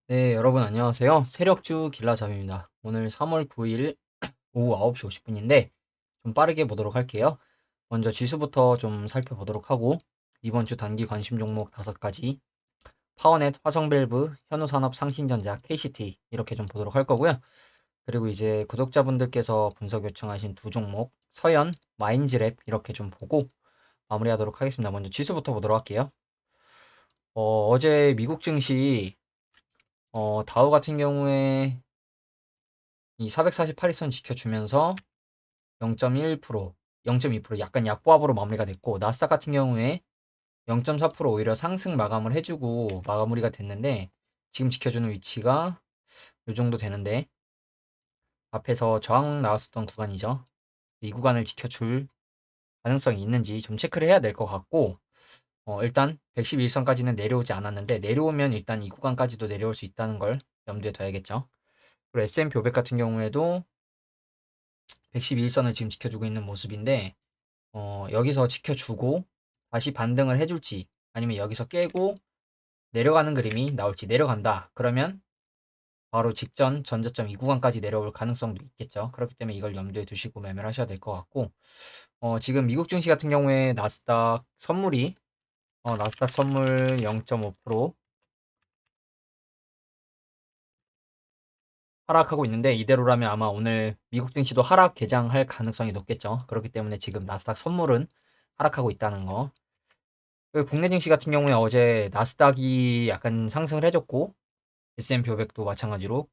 네, 여러분 안녕하세요. 세력주 길라잡입니다. 오늘 3월 9일 오후 9시 50분인데 좀 빠르게 보도록 할게요. 먼저 지수부터 좀 살펴보도록 하고 이번 주 단기 관심 종목 5가지 파워넷, 화성밸브, 현우산업, 상신전자, KCT 이렇게 좀 보도록 할 거고요. 그리고 이제 구독자분들께서 분석 요청하신 두 종목 서현, 마인즈랩 이렇게 좀 보고 마무리하도록 하겠습니다. 먼저 지수부터 보도록 할게요. 어제 미국 증시 다우 같은 경우에 이 448일선 지켜주면서 0.1%, 0.2% 약간 약보합으로 마무리가 됐고 나스닥 같은 경우에 0.4% 오히려 상승 마감을 해주고 마무리가 됐는데 지금 지켜주는 위치가 이 정도 되는데 앞에서 저항 나왔었던 구간이죠. 이 구간을 지켜줄 가능성이 있는지 좀 체크를 해야 될 것 같고 일단 111선까지는 내려오지 않았는데 내려오면 일단 이 구간까지도 내려올 수 있다는 걸 염두에 둬야겠죠. 그리고 S&P 500 같은 경우에도 112일선을 지금 지켜주고 있는 모습인데 여기서 지켜주고 다시 반등을 해줄지 아니면 여기서 깨고 내려가는 그림이 나올지 내려간다. 그러면 바로 직전 전저점 이 구간까지 내려올 가능성도 있겠죠. 그렇기 때문에 이걸 염두에 두시고 매매를 하셔야 될 것 같고 지금 미국 증시 같은 경우에 나스닥 선물 0.5% 하락하고 있는데 이대로라면 아마 오늘 미국 증시도 하락 개장할 가능성이 높겠죠. 그렇기 때문에 지금 나스닥 선물은 하락하고 있다는 거. 그 국내 증시 같은 경우에 어제 나스닥이 약간 상승을 해줬고 S&P 500도 마찬가지로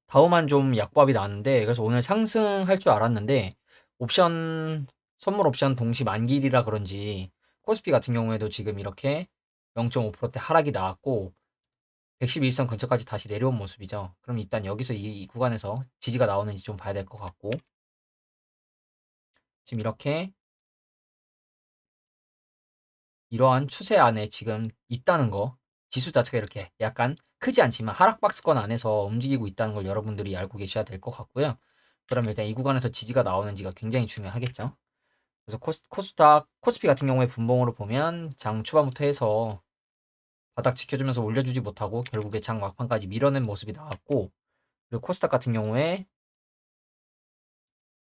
다우만 좀 약보합이 나왔는데 그래서 오늘 상승할 줄 알았는데 옵션 선물 옵션 동시 만기일이라 그런지 코스피 같은 경우에도 지금 이렇게 0.5%대 하락이 나왔고 111선 근처까지 다시 내려온 모습이죠. 그럼 일단 여기서 이 구간에서 지지가 나오는지 좀 봐야 될 것 같고 지금 이렇게 이러한 추세 안에 지금 있다는 거, 지수 자체가 이렇게 약간 크지 않지만 하락 박스권 안에서 움직이고 있다는 걸 여러분들이 알고 계셔야 될 것 같고요. 그럼 일단 이 구간에서 지지가 나오는지가 굉장히 중요하겠죠. 그래서 코스닥, 코스피 같은 경우에 분봉으로 보면 장 초반부터 해서 바닥 지켜주면서 올려주지 못하고 결국에 장 막판까지 밀어낸 모습이 나왔고, 그리고 코스닥 같은 경우에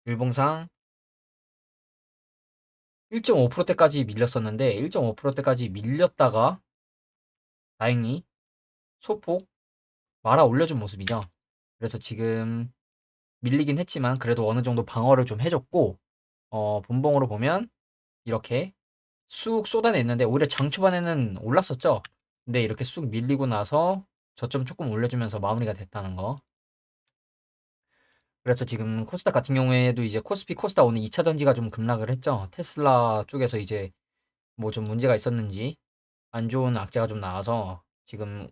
일봉상 1.5%대까지 밀렸었는데 1.5%대까지 밀렸다가 다행히 소폭 말아 올려준 모습이죠. 그래서 지금 밀리긴 했지만 그래도 어느 정도 방어를 좀 해줬고 분봉으로 보면 이렇게 쑥 쏟아냈는데 오히려 장 초반에는 올랐었죠. 근데 이렇게 쑥 밀리고 나서 저점 조금 올려주면서 마무리가 됐다는 거. 그래서 지금 코스닥 같은 경우에도 이제 코스피 코스닥 오늘 2차 전지가 좀 급락을 했죠. 테슬라 쪽에서 이제 뭐 좀 문제가 있었는지 안 좋은 악재가 좀 나와서 지금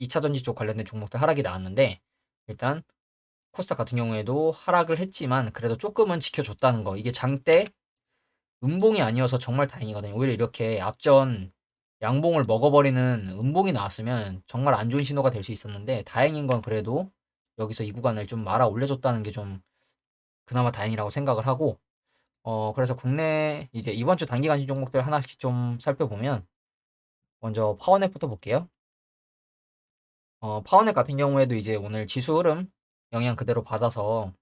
2차 전지 쪽 관련된 종목들 하락이 나왔는데 일단 코스닥 같은 경우에도 하락을 했지만 그래도 조금은 지켜줬다는 거. 이게 장대 음봉이 아니어서 정말 다행이거든요. 오히려 이렇게 앞전 양봉을 먹어버리는 음봉이 나왔으면 정말 안 좋은 신호가 될 수 있었는데 다행인 건 그래도 여기서 이 구간을 좀 말아 올려줬다는 게 좀 그나마 다행이라고 생각을 하고 그래서 국내 이제 이번 주 단기 관심 종목들 하나씩 좀 살펴보면 먼저 파워넷부터 볼게요. 파워넷 같은 경우에도 이제 오늘 지수 흐름 영향 그대로 받아서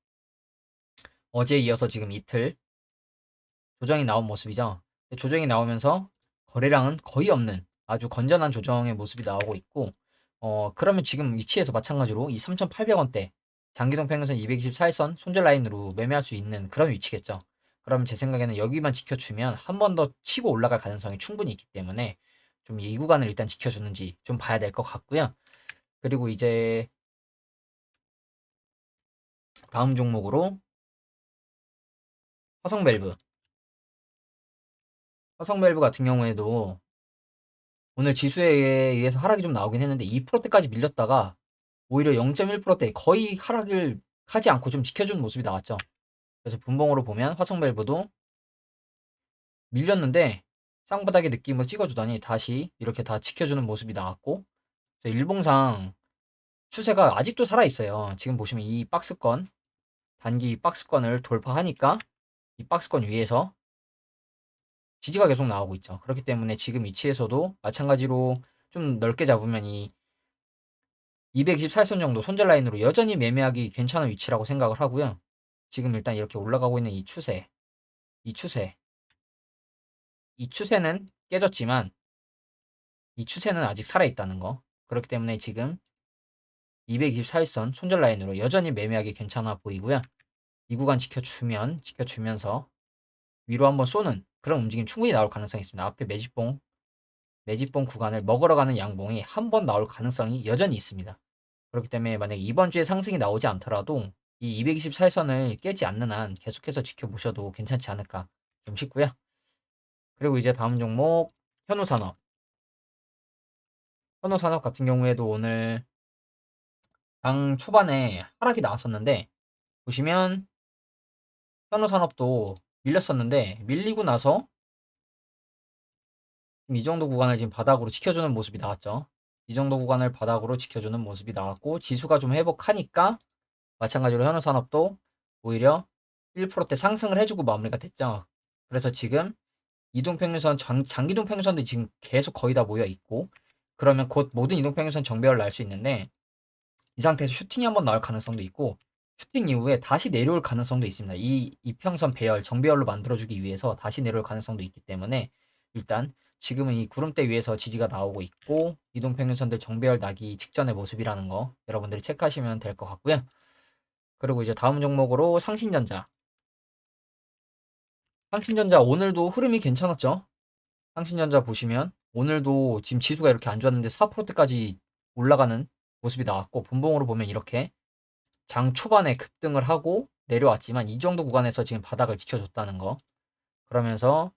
어제에 이어서 지금 이틀 조정이 나온 모습이죠. 조정이 나오면서 거래량은 거의 없는 아주 건전한 조정의 모습이 나오고 있고, 그러면 지금 위치에서 마찬가지로 이 3,800원대 장기동 평균선 224일선 손절 라인으로 매매할 수 있는 그런 위치겠죠. 그러면 제 생각에는 여기만 지켜주면 한 번 더 치고 올라갈 가능성이 충분히 있기 때문에 좀 이 구간을 일단 지켜주는지 좀 봐야 될 것 같고요. 그리고 이제 다음 종목으로 화성밸브. 화성밸브 같은 경우에도 오늘 지수에 의해서 하락이 좀 나오긴 했는데 2%대까지 밀렸다가 오히려 0.1%대 거의 하락을 하지 않고 좀 지켜준 모습이 나왔죠. 그래서 분봉으로 보면 화성밸브도 밀렸는데 쌍바닥의 느낌을 찍어주더니 다시 이렇게 다 지켜주는 모습이 나왔고 일봉상 추세가 아직도 살아있어요. 지금 보시면 이 박스권 단기 박스권을 돌파하니까 이 박스권 위에서 지지가 계속 나오고 있죠. 그렇기 때문에 지금 위치에서도 마찬가지로 좀 넓게 잡으면 이 224선 정도 손절 라인으로 여전히 매매하기 괜찮은 위치라고 생각을 하고요. 지금 일단 이렇게 올라가고 있는 이 추세, 이 추세, 이 추세는 깨졌지만 이 추세는 아직 살아있다는 거. 그렇기 때문에 지금 224일선 손절 라인으로 여전히 매매하기 괜찮아 보이고요. 이 구간 지켜주면서 위로 한번 쏘는 그런 움직임 충분히 나올 가능성이 있습니다. 앞에 매집봉 구간을 먹으러 가는 양봉이 한 번 나올 가능성이 여전히 있습니다. 그렇기 때문에 만약에 이번 주에 상승이 나오지 않더라도 이 224일선을 깨지 않는 한 계속해서 지켜보셔도 괜찮지 않을까 좀 싶고요. 그리고 이제 다음 종목 현우산업. 현우산업 같은 경우에도 오늘 장 초반에 하락이 나왔었는데 보시면 현우산업도 밀렸었는데 밀리고 나서 이 정도 구간을 지금 바닥으로 지켜주는 모습이 나왔죠. 이 정도 구간을 바닥으로 지켜주는 모습이 나왔고 지수가 좀 회복하니까 마찬가지로 현우산업도 오히려 1%대 상승을 해주고 마무리가 됐죠. 그래서 지금 이동평균선, 장기동평균선도 지금 계속 거의 다 모여 있고 그러면 곧 모든 이동평균선 정배열 날 수 있는데 이 상태에서 슈팅이 한번 나올 가능성도 있고 슈팅 이후에 다시 내려올 가능성도 있습니다. 이 이평선 배열, 정배열로 만들어주기 위해서 다시 내려올 가능성도 있기 때문에 일단 지금은 이 구름대 위에서 지지가 나오고 있고 이동평균선들 정배열 나기 직전의 모습이라는 거 여러분들이 체크하시면 될 것 같고요. 그리고 이제 다음 종목으로 상신전자. 상신전자 오늘도 흐름이 괜찮았죠? 상신전자 보시면 오늘도 지금 지수가 이렇게 안 좋았는데 4%대까지 올라가는 모습이 나왔고 분봉으로 보면 이렇게 장 초반에 급등을 하고 내려왔지만 이 정도 구간에서 지금 바닥을 지켜줬다는 거. 그러면서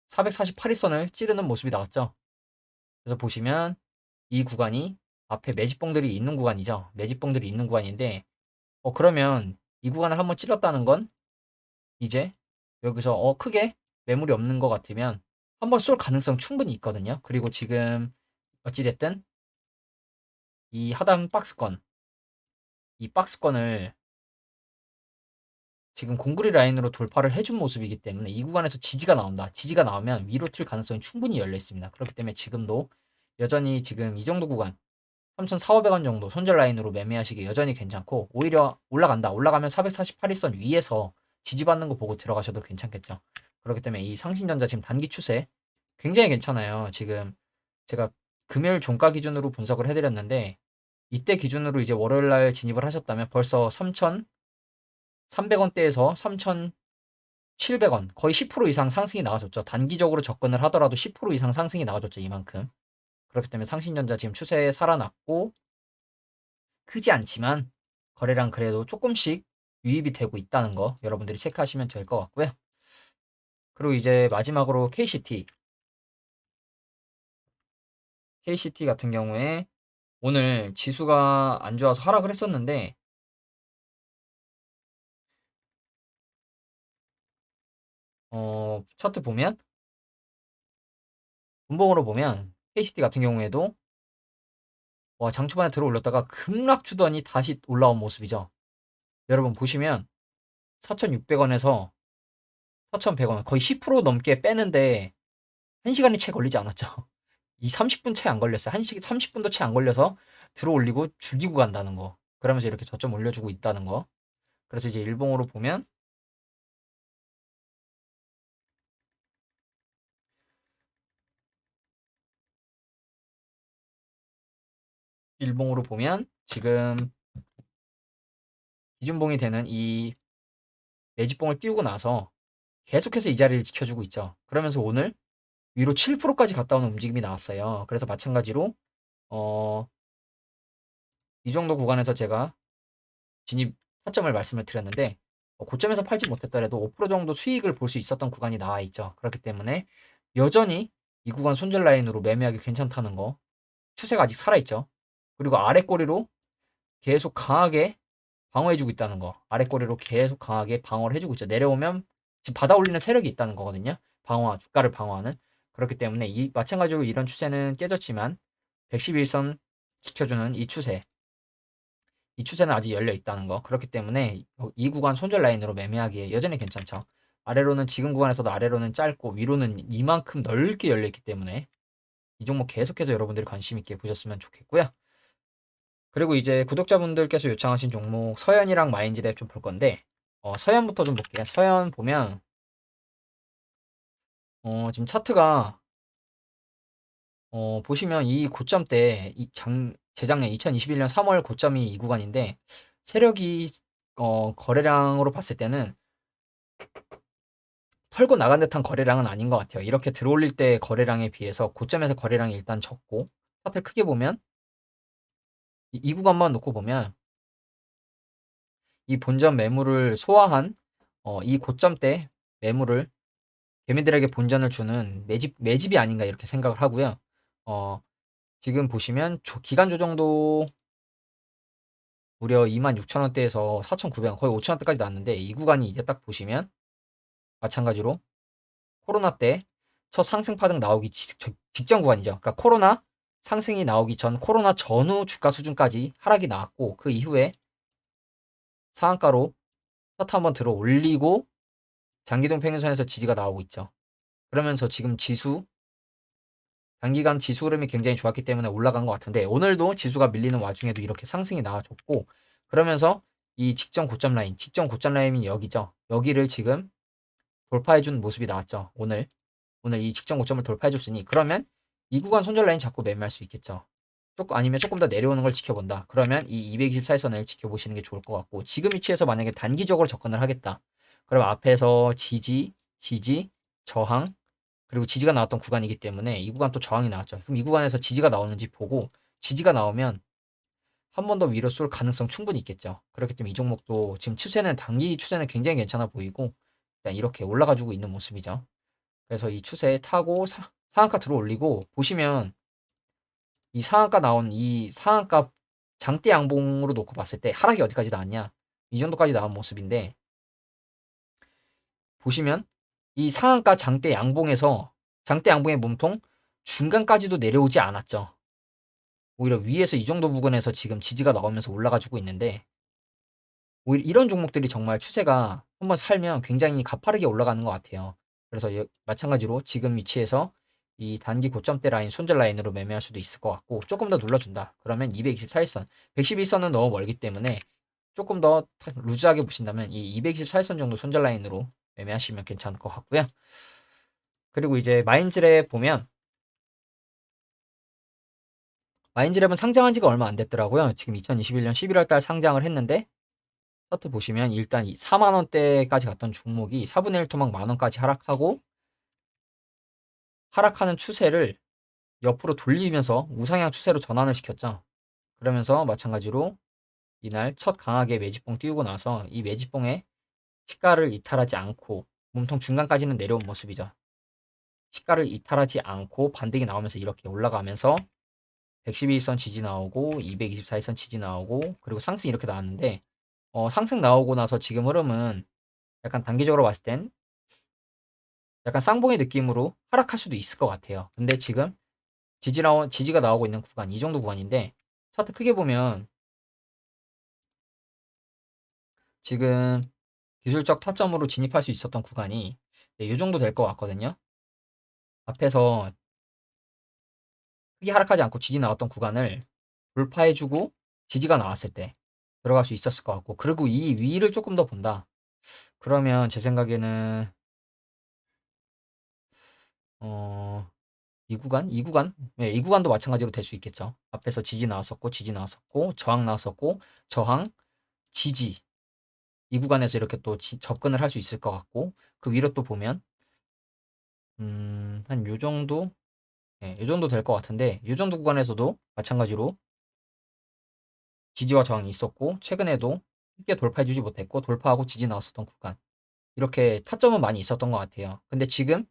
448일선을 찌르는 모습이 나왔죠. 그래서 보시면 이 구간이 앞에 매집봉들이 있는 구간이죠. 매집봉들이 있는 구간인데 그러면 이 구간을 한번 찌렀다는 건 이제 여기서 크게 매물이 없는 것 같으면 한번 쏠 가능성 충분히 있거든요. 그리고 지금 어찌됐든 이 하단 박스권, 이 박스권을 지금 공구리 라인으로 돌파를 해준 모습이기 때문에 이 구간에서 지지가 나온다. 지지가 나오면 위로 튈 가능성이 충분히 열려 있습니다. 그렇기 때문에 지금도 여전히 지금 이 정도 구간 3,400원 정도 손절 라인으로 매매하시기 여전히 괜찮고 오히려 올라간다. 올라가면 448일선 위에서 지지받는 거 보고 들어가셔도 괜찮겠죠. 그렇기 때문에 이 상신전자 지금 단기 추세 굉장히 괜찮아요. 지금 제가 금요일 종가 기준으로 분석을 해드렸는데 이때 기준으로 이제 월요일 날 진입을 하셨다면 벌써 3,300원대에서 3,700원 거의 10% 이상 상승이 나와줬죠. 단기적으로 접근을 하더라도 10% 이상 상승이 나와줬죠. 이만큼. 그렇기 때문에 상신전자 지금 추세에 살아났고 크지 않지만 거래량 그래도 조금씩 유입이 되고 있다는 거 여러분들이 체크하시면 될 것 같고요. 그리고 이제 마지막으로 KCT 같은 경우에 오늘 지수가 안 좋아서 하락을 했었는데 차트 보면 분봉으로 보면 KCT 같은 경우에도 장 초반에 들어 올렸다가 급락 주더니 다시 올라온 모습이죠. 여러분 보시면 4,600원에서 4,100원 거의 10% 넘게 빼는데 1시간이 채 걸리지 않았죠. 이 30분 채 안 걸렸어요. 30분도 채 안 걸려서 들어 올리고 죽이고 간다는 거. 그러면서 이렇게 저점 올려주고 있다는 거. 그래서 이제 일봉으로 보면 지금 기준봉이 되는 이 매집봉을 띄우고 나서 계속해서 이 자리를 지켜주고 있죠. 그러면서 오늘 위로 7%까지 갔다 오는 움직임이 나왔어요. 그래서 마찬가지로 이 정도 구간에서 제가 진입 타점을 말씀을 드렸는데 고점에서 팔지 못했더라도 5% 정도 수익을 볼 수 있었던 구간이 나와 있죠. 그렇기 때문에 여전히 이 구간 손절 라인으로 매매하기 괜찮다는 거. 추세가 아직 살아있죠. 그리고 아래 꼬리로 계속 강하게 방어해주고 있다는 거. 아래 꼬리로 계속 강하게 방어를 해주고 있죠. 내려오면 지금 받아 올리는 세력이 있다는 거거든요. 주가를 방어하는. 그렇기 때문에 마찬가지로 이런 추세는 깨졌지만 111선 지켜주는 이 추세는 아직 열려 있다는 거. 그렇기 때문에 이 구간 손절 라인으로 매매하기에 여전히 괜찮죠. 아래로는 지금 구간에서도 아래로는 짧고 위로는 이만큼 넓게 열려 있기 때문에 이 종목 계속해서 여러분들이 관심 있게 보셨으면 좋겠고요. 그리고 이제 구독자분들께서 요청하신 종목 서현이랑 마인즈랩 좀 볼 건데 서현부터 좀 볼게요. 서현 보면 지금 차트가 보시면 이 고점 때 재작년 2021년 3월 고점이 이 구간인데 세력이 거래량으로 봤을 때는 털고 나간 듯한 거래량은 아닌 것 같아요. 이렇게 들어올릴 때 거래량에 비해서 고점에서 거래량이 일단 적고 차트를 크게 보면 이 구간만 놓고 보면 이 본전 매물을 소화한 이 고점 때 매물을 개미들에게 본전을 주는 매집이 아닌가 이렇게 생각을 하고요. 어, 지금 보시면 기간 조정도 무려 26,000원대에서 4,900원 거의 5,000원대까지 나왔는데 이 구간이 이제 딱 보시면 마찬가지로 코로나 때 첫 상승 파동 나오기 직전 구간이죠. 그러니까 코로나 상승이 나오기 전 코로나 전후 주가 수준까지 하락이 나왔고 그 이후에 상한가로 차트 한번 들어 올리고 장기동 평균선에서 지지가 나오고 있죠. 그러면서 지금 단기간 지수 흐름이 굉장히 좋았기 때문에 올라간 것 같은데 오늘도 지수가 밀리는 와중에도 이렇게 상승이 나와줬고 그러면서 이 직전 고점 라인이 여기죠. 여기를 지금 돌파해준 모습이 나왔죠. 오늘 이 직전 고점을 돌파해줬으니 그러면 이 구간 손절 라인 잡고 매매할 수 있겠죠. 아니면 조금 더 내려오는 걸 지켜본다. 그러면 이 224일선을 지켜보시는 게 좋을 것 같고 지금 위치에서 만약에 단기적으로 접근을 하겠다. 그럼 앞에서 지지, 저항, 그리고 지지가 나왔던 구간이기 때문에 이 구간 또 저항이 나왔죠. 그럼 이 구간에서 지지가 나오는지 보고 지지가 나오면 한 번 더 위로 쏠 가능성 충분히 있겠죠. 그렇기 때문에 이 종목도 지금 단기 추세는 굉장히 괜찮아 보이고 일단 이렇게 올라가지고 있는 모습이죠. 그래서 이 추세 타고 상한가 들어 올리고 보시면 이 상한가 장대 양봉으로 놓고 봤을 때 하락이 어디까지 나왔냐? 이 정도까지 나온 모습인데 보시면 이 상한가 장대 양봉의 몸통 중간까지도 내려오지 않았죠. 오히려 위에서 이 정도 부근에서 지금 지지가 나오면서 올라가지고 있는데 오히려 이런 종목들이 정말 추세가 한번 살면 굉장히 가파르게 올라가는 것 같아요. 그래서 마찬가지로 지금 위치에서 이 단기 고점대 라인, 손절 라인으로 매매할 수도 있을 것 같고 조금 더 눌러준다. 그러면 224일선, 111선은 너무 멀기 때문에 조금 더 루즈하게 보신다면 이 224일선 정도 손절 라인으로 매매하시면 괜찮을 것 같고요. 그리고 이제 마인즈랩은 상장한 지가 얼마 안 됐더라고요. 지금 2021년 11월 달 상장을 했는데 차트 보시면 일단 4만 원대까지 갔던 종목이 4분의 1 토막 만 원까지 하락하고 하락하는 추세를 옆으로 돌리면서 우상향 추세로 전환을 시켰죠. 그러면서 마찬가지로 이날 첫 강하게 매집봉 띄우고 나서 이 매집봉에 시가를 이탈하지 않고 몸통 중간까지는 내려온 모습이죠. 시가를 이탈하지 않고 반등이 나오면서 이렇게 올라가면서 112선 지지 나오고 224선 지지 나오고 그리고 상승 이렇게 나왔는데 상승 나오고 나서 지금 흐름은 약간 단기적으로 봤을 땐 약간 쌍봉의 느낌으로 하락할 수도 있을 것 같아요. 근데 지금 지지가 나오고 있는 구간, 이 정도 구간인데, 차트 크게 보면 지금 기술적 타점으로 진입할 수 있었던 구간이 이 정도 될 것 같거든요. 앞에서 크게 하락하지 않고 지지 나왔던 구간을 돌파해주고 지지가 나왔을 때 들어갈 수 있었을 것 같고, 그리고 이 위를 조금 더 본다. 그러면 제 생각에는, 어, 네, 이 구간도 마찬가지로 될 수 있겠죠. 앞에서 지지 나왔었고, 저항 나왔었고, 저항, 지지. 이 구간에서 이렇게 또 접근을 할 수 있을 것 같고, 그 위로 또 보면, 한 요 정도? 예, 요 정도 될 것 같은데, 요 정도 구간에서도 마찬가지로 지지와 저항이 있었고, 최근에도 쉽게 돌파해주지 못했고, 돌파하고 지지 나왔었던 구간. 이렇게 타점은 많이 있었던 것 같아요. 근데 지금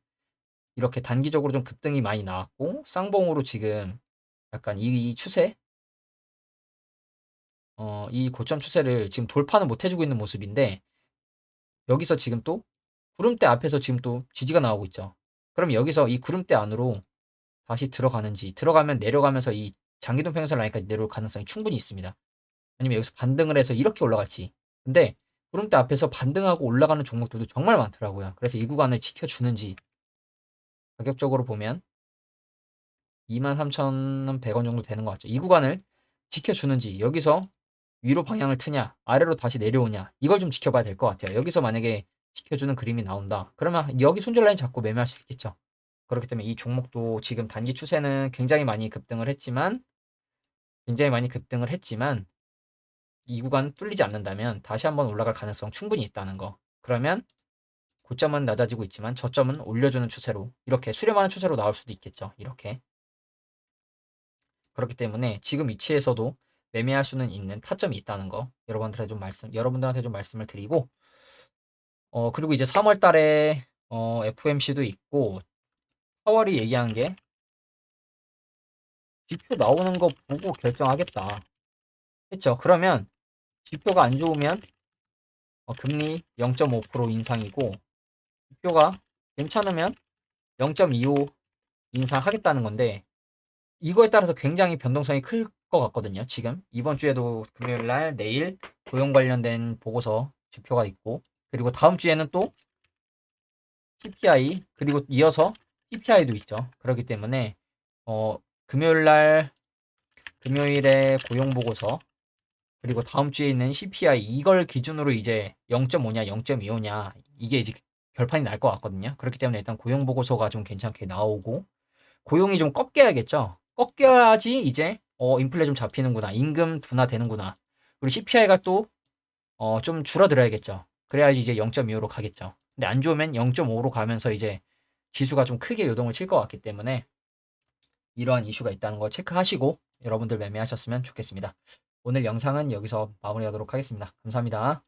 이렇게 단기적으로 좀 급등이 많이 나왔고, 쌍봉으로 지금 약간 이 추세, 이 고점 추세를 지금 돌파는 못 해주고 있는 모습인데, 여기서 지금 또 구름대 앞에서 지금 또 지지가 나오고 있죠. 그럼 여기서 이 구름대 안으로 다시 들어가는지, 들어가면 내려가면서 이 장기동 평균선 라인까지 내려올 가능성이 충분히 있습니다. 아니면 여기서 반등을 해서 이렇게 올라갈지. 근데 구름대 앞에서 반등하고 올라가는 종목들도 정말 많더라고요. 그래서 이 구간을 지켜주는지 가격적으로 보면 23,100원 정도 되는 것 같죠. 이 구간을 지켜주는지, 여기서 위로 방향을 트냐, 아래로 다시 내려오냐, 이걸 좀 지켜봐야 될 것 같아요. 여기서 만약에 지켜주는 그림이 나온다. 그러면 여기 손절 라인 잡고 매매할 수 있겠죠. 그렇기 때문에 이 종목도 지금 단기 추세는 굉장히 많이 급등을 했지만, 이 구간 뚫리지 않는다면 다시 한번 올라갈 가능성 충분히 있다는 거. 그러면 고점은 낮아지고 있지만 저점은 올려주는 추세로, 이렇게 수렴하는 추세로 나올 수도 있겠죠. 이렇게. 그렇기 때문에 지금 위치에서도 매매할 수는 있는 타점이 있다는 거 여러분들한테 좀 말씀을 드리고, 그리고 이제 3월 달에 FOMC도 있고, 4월이 얘기한 게 지표 나오는 거 보고 결정하겠다 했죠. 그러면 지표가 안 좋으면 금리 0.5% 인상이고, 지표가 괜찮으면 0.25 인상하겠다는 건데, 이거에 따라서 굉장히 변동성이 클 것 같거든요. 지금 이번 주에도 금요일 날, 내일 고용 관련된 보고서 지표가 있고, 그리고 다음 주에는 또 CPI, 그리고 이어서 PPI도 있죠. 그렇기 때문에 금요일 날, 금요일에 고용 보고서, 그리고 다음 주에 있는 CPI, 이걸 기준으로 이제 0.5냐 0.25냐 이게 이제 결판이 날 것 같거든요. 그렇기 때문에 일단 고용 보고서가 좀 괜찮게 나오고, 고용이 좀 꺾여야겠죠. 꺾여야지 이제 인플레 좀 잡히는구나, 임금 둔화되는구나, 그리고 CPI가 또 좀 줄어들어야겠죠. 그래야지 이제 0.25로 가겠죠. 근데 안 좋으면 0.5로 가면서 이제 지수가 좀 크게 요동을 칠 것 같기 때문에 이러한 이슈가 있다는 거 체크하시고 여러분들 매매하셨으면 좋겠습니다. 오늘 영상은 여기서 마무리하도록 하겠습니다. 감사합니다.